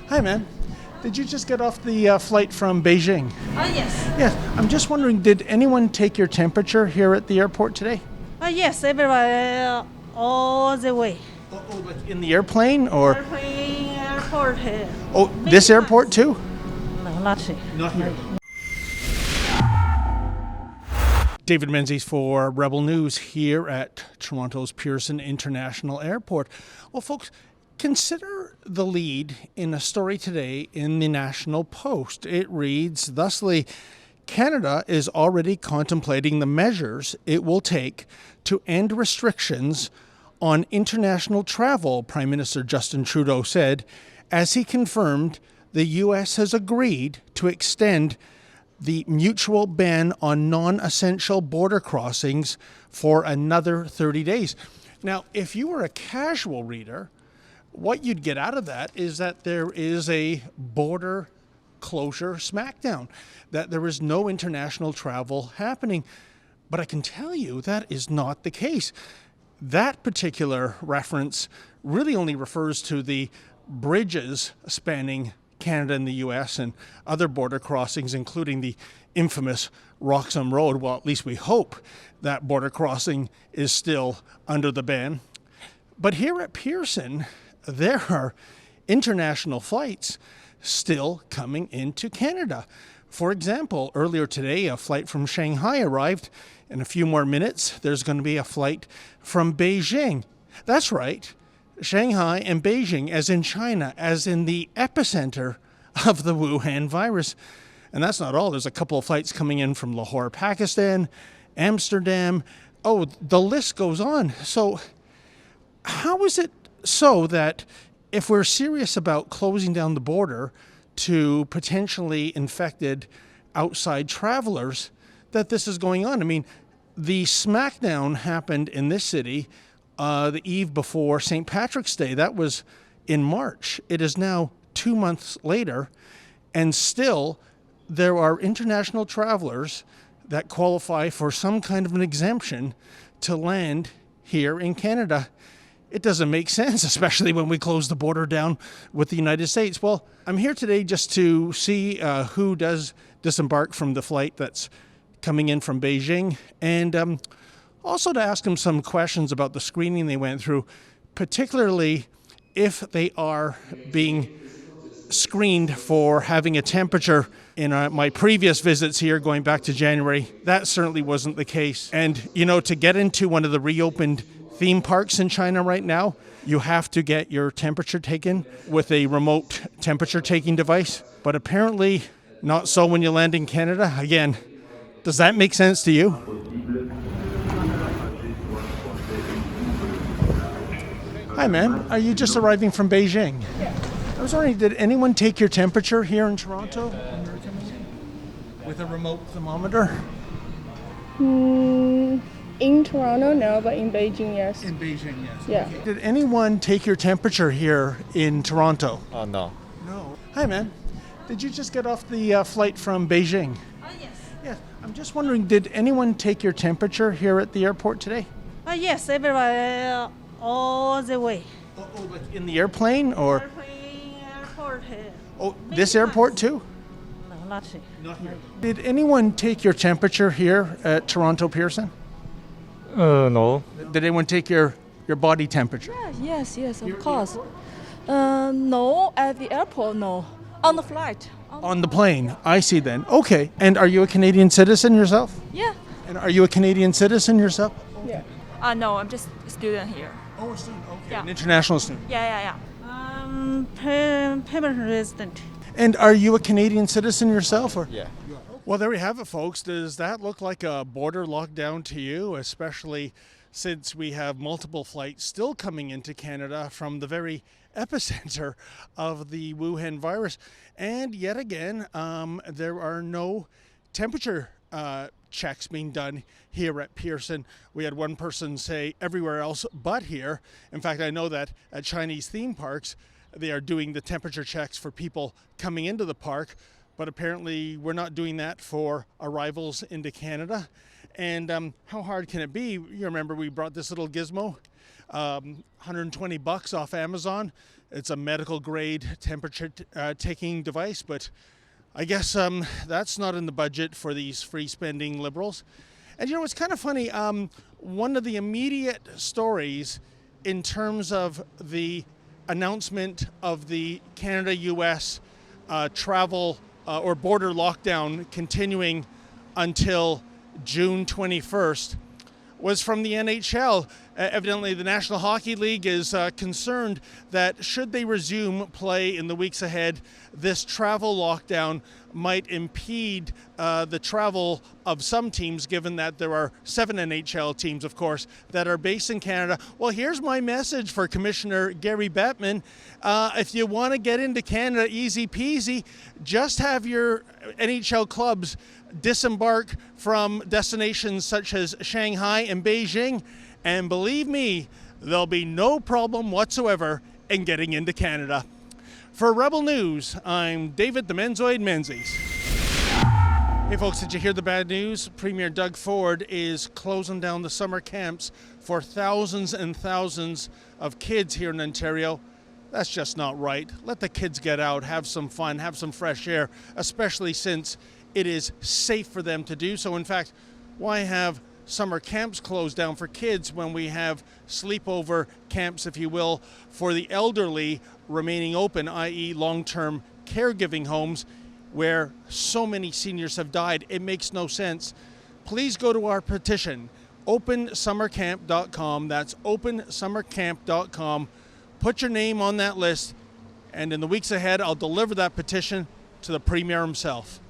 Hi, ma'am. Did you just get off the flight from Beijing? Yes. Yes. I'm just wondering, did anyone take your temperature here at the airport today? Yes, everybody all the way. Oh, like in the airplane or? Airport. Oh, this airport too? No, not here. Not here. David Menzies for Rebel News here at Toronto's Pearson International Airport. Well, folks, consider the lead in a story today in the National Post. It reads thusly: Canada is already contemplating the measures it will take to end restrictions on international travel, Prime Minister Justin Trudeau said, as he confirmed the U.S. has agreed to extend the mutual ban on non-essential border crossings for another 30 days. Now, if you were a casual reader, what you'd get out of that is that there is a border closure smackdown, that there is no international travel happening. But I can tell you that is not the case. That particular reference really only refers to the bridges spanning Canada and the U.S. and other border crossings, including the infamous Roxham Road. Well, at least we hope that border crossing is still under the ban. But here at Pearson, there are international flights still coming into Canada. For example, earlier today, a flight from Shanghai arrived. In a few more minutes, there's going to be a flight from Beijing. That's right, Shanghai and Beijing, as in China, as in the epicenter of the Wuhan virus. And that's not all. There's a couple of flights coming in from Lahore, Pakistan, Amsterdam. Oh, the list goes on. So how is it so that if we're serious about closing down the border to potentially infected outside travelers, that this is going on? I mean, the smackdown happened in this city the eve before St. Patrick's Day. That was in March. It is now 2 months later, and still there are international travelers that qualify for some kind of an exemption to land here in Canada. It doesn't make sense, especially when we close the border down with the United States. Well, I'm here today just to see who does disembark from the flight that's coming in from Beijing, and also to ask them some questions about the screening they went through, particularly if they are being screened for having a temperature. In my previous visits here, going back to January, that certainly wasn't the case. And, you know, to get into one of the reopened theme parks in China right now, you have to get your temperature taken with a remote temperature taking device. But apparently not so when you land in Canada. Again, does that make sense to you? Hi, ma'am. Are you just arriving from Beijing? Yeah. I was wondering, did anyone take your temperature here in Toronto when you were coming in? With a remote thermometer? In Toronto, no, but in Beijing, yes. In Beijing, yes. Yeah. Okay. Did anyone take your temperature here in Toronto? No. No. Hi, man. Did you just get off the flight from Beijing? Yes. Yes. I'm just wondering, did anyone take your temperature here at the airport today? Yes, everybody all the way. Oh, like in the airplane or? Airport. Oh, this airport too? No, not here. Not here. Did anyone take your temperature here at Toronto Pearson? No. Did anyone take your body temperature? Yes, of course. No, at the airport, no. On the flight. On the plane. I see then. Okay. And are you a Canadian citizen yourself? Yeah. And are you a Canadian citizen yourself? Yeah. No, I'm just a student here. Oh, a student. Okay. Yeah. An international student. Yeah. Permanent resident. And are you a Canadian citizen yourself? Or? Yeah. Well, there we have it, folks. Does that look like a border lockdown to you, especially since we have multiple flights still coming into Canada from the very epicenter of the Wuhan virus? And yet again, there are no temperature checks being done here at Pearson. We had one person say everywhere else but here. In fact, I know that at Chinese theme parks, they are doing the temperature checks for people coming into the park, but apparently we're not doing that for arrivals into Canada. And how hard can it be? You remember we brought this little gizmo, $120 off Amazon. It's a medical grade temperature taking device, but I guess that's not in the budget for these free spending liberals. And it's kind of funny. One of the immediate stories in terms of the announcement of the Canada-US travel or border lockdown continuing until June 21st was from the NHL. Evidently, the National Hockey League is concerned that should they resume play in the weeks ahead, this travel lockdown might impede the travel of some teams, given that there are 7 NHL teams, of course, that are based in Canada. Well, here's my message for Commissioner Gary Bettman. If you want to get into Canada easy peasy, just have your NHL clubs disembark from destinations such as Shanghai and Beijing, and believe me, there'll be no problem whatsoever in getting into Canada. For Rebel News, I'm David the Menzoid Menzies. Hey folks, did you hear the bad news? Premier Doug Ford is closing down the summer camps for thousands and thousands of kids here in Ontario. That's just not right. Let the kids get out, have some fun, have some fresh air, especially since it is safe for them to do so. In fact, why have summer camps closed down for kids when we have sleepover camps, if you will, for the elderly remaining open, i.e. long-term caregiving homes where so many seniors have died? It makes no sense. Please go to our petition, opensummercamp.com. That's opensummercamp.com. Put your name on that list, and in the weeks ahead, I'll deliver that petition to the Premier himself.